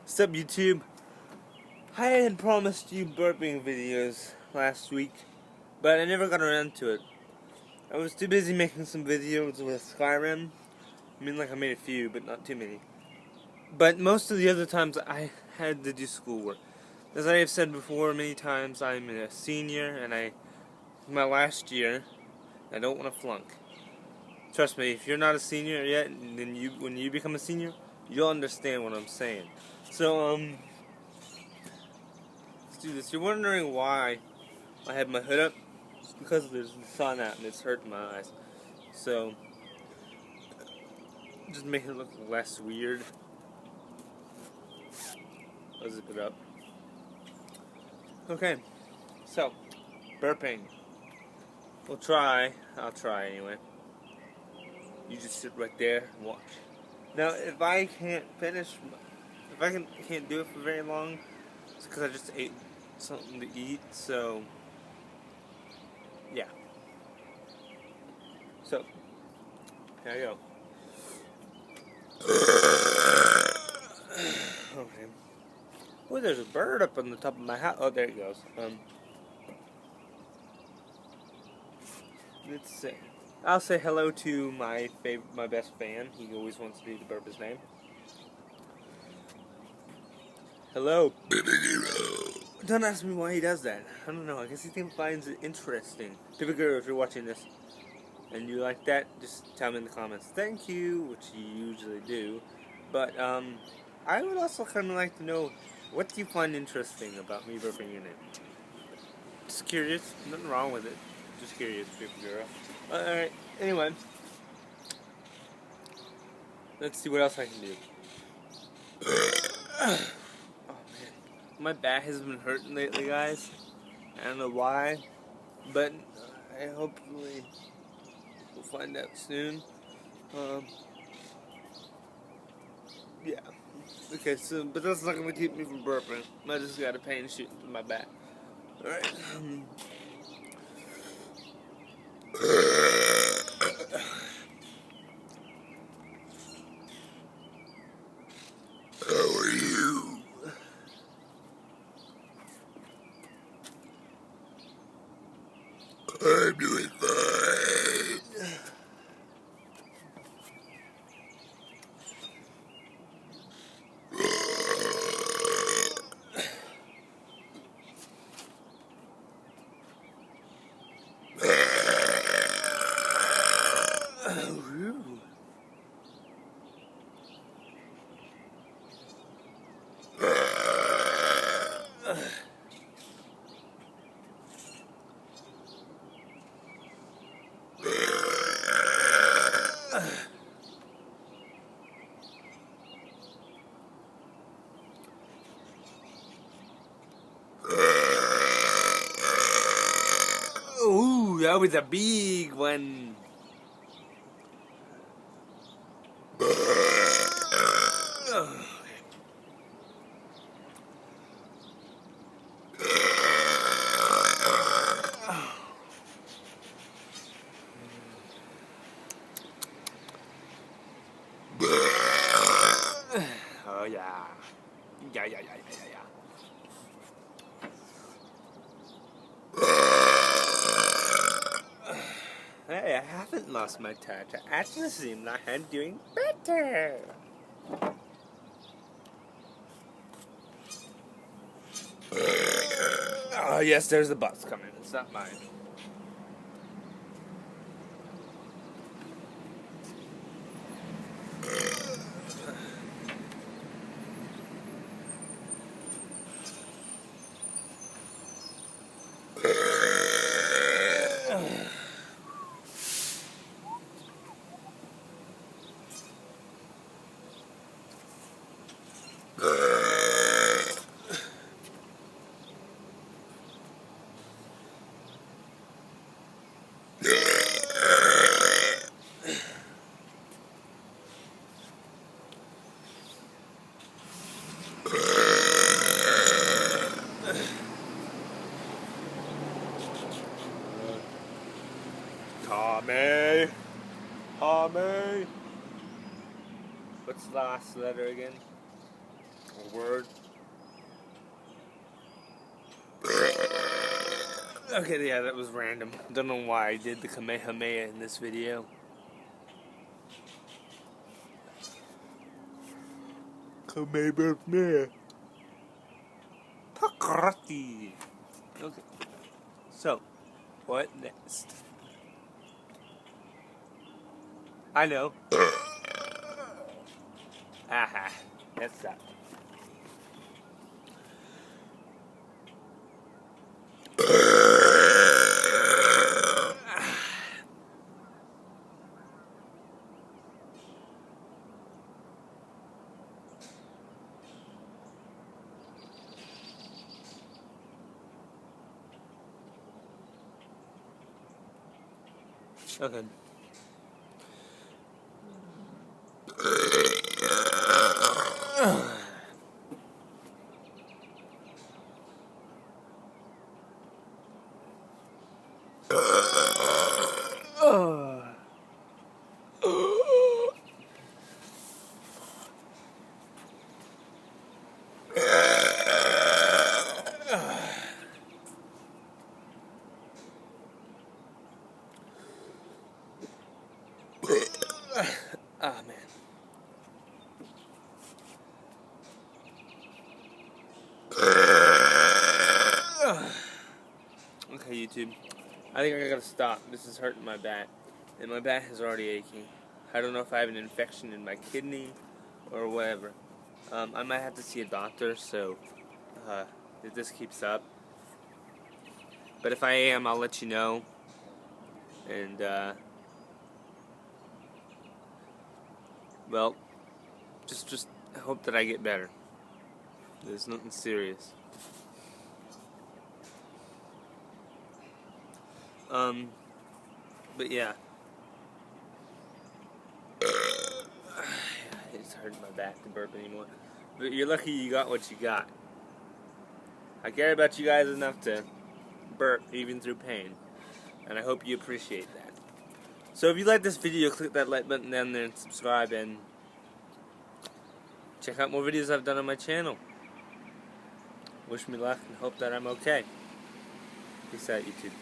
What's up, YouTube? I had promised you burping videos last week, but I never got around to it. I was too busy making some videos with Skyrim. I mean, like, I made a few, but not too many. But most of the other times I had to do schoolwork. As I have said before many times, I'm a senior, and my last year, I don't want to flunk. Trust me, if you're not a senior yet, then when you become a senior, you'll understand what I'm saying. So, let's do this. You're wondering why I have my hood up? It's because there's the sun out and it's hurting my eyes. So, just make it look less weird. I'll zip it up. Okay, so, burping. I'll try anyway. You just sit right there and watch. Now, if I can't can't do it for very long, it's because I just ate something to eat, so, yeah. So, here I go. Okay. Oh, there's a bird up on the top of my house. Oh, there it goes. Let's see. I'll say hello to my best fan. He always wants me to burp his name. Hello. Don't ask me why he does that. I don't know. I guess he finds it interesting. Baby girl, if you're watching this and you like that, just tell me in the comments. Thank you, which you usually do. But I would also kind of like to know, what do you find interesting about me burping your name? Just curious. Nothing wrong with it. Just curious, baby girl. Alright, anyway. Let's see what else I can do. Oh, man. My back has been hurting lately, guys. I don't know why, but I hopefully we'll find out soon. Yeah. Okay, so, but that's not going to keep me from burping. I just got a pain shooting through my back. Alright. How are you? I'm doing fine. Ooh, that was a big one. Oh yeah. Yeah. Hey, I haven't lost my touch. I actually seem like I'm doing better. Oh yes, there's a bus coming. It's not mine. Tommy. What's the last letter again? word. Okay, yeah, that was random. Don't know why I did the Kamehameha in this video. Kamehameha. Pakrati. Okay. So, what next? I know. Aha. That's that. Okay. Ah, man. Okay, YouTube. I think I gotta stop. This is hurting my back. And my back is already aching. I don't know if I have an infection in my kidney or whatever. I might have to see a doctor, so if this keeps up. But if I am, I'll let you know. And, well, just hope that I get better. There's nothing serious. But yeah. It's hurting my back to burp anymore. But you're lucky you got what you got. I care about you guys enough to burp even through pain. And I hope you appreciate that. So if you like this video, click that like button down there and subscribe, and check out more videos I've done on my channel. Wish me luck and hope that I'm okay. Peace out, YouTube.